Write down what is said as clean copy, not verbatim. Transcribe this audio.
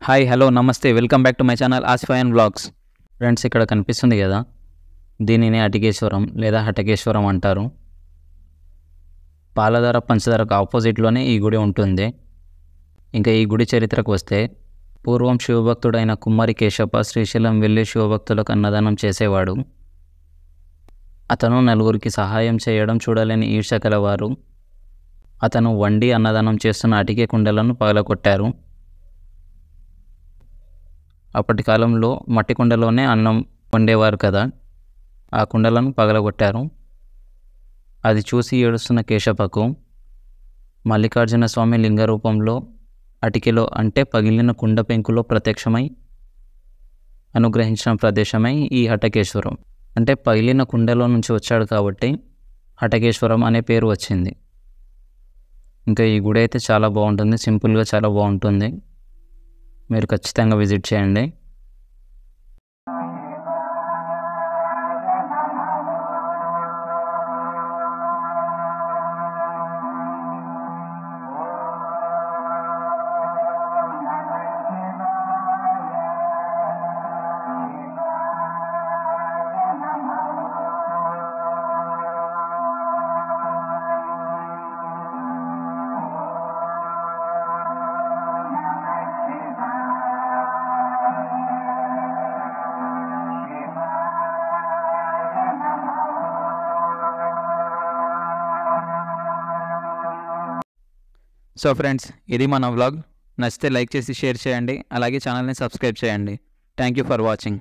Hi hello నమస్తే welcome back to my channel ఆసిఫాయన్ vlogs. Friends, ఇక్కడ కనిపిస్తుంది కదా, దీనిని అటికేశ్వరం లేదా హటకేశ్వరం అంటారు. పాలధార పంచదారకు ఆపోజిట్లోనే ఈ గుడి ఉంటుంది. ఇంకా ఈ గుడి చరిత్రకు వస్తే, పూర్వం శివభక్తుడైన కుమ్మరి కేశప్ప శ్రీశైలం వెళ్ళి శివభక్తులకు అన్నదానం చేసేవాడు. అతను నలుగురికి సహాయం చేయడం చూడలేని ఈర్ష్య కలవారు అతను వండి అన్నదానం చేస్తున్న అటికే కుండలను పగలగొట్టారు. అప్పటి కాలంలో మట్టి కుండలోనే అన్నం వండేవారు కదా, ఆ కుండలను పగలగొట్టారు. అది చూసి ఏడుస్తున్న కేశప్పకు మల్లికార్జున స్వామి లింగ రూపంలో అటికెలో అంటే పగిలిన కుండ పెంకులో ప్రత్యక్షమై అనుగ్రహించిన ప్రదేశమై ఈ హటకేశ్వరం. అంటే పగిలిన కుండలో నుంచి వచ్చాడు కాబట్టి హటకేశ్వరం అనే పేరు వచ్చింది. ఇంకా ఈ గుడి అయితే చాలా బాగుంటుంది, సింపుల్గా చాలా బాగుంటుంది. మీరు ఖచ్చితంగా విజిట్ చేయండి. సో ఫ్రెండ్స్, ఇది మన వ్లాగ్. నచ్చితే లైక్ చేసి షేర్ చేయండి, అలాగే ఛానల్ని సబ్స్క్రైబ్ చేయండి. Thank you for watching.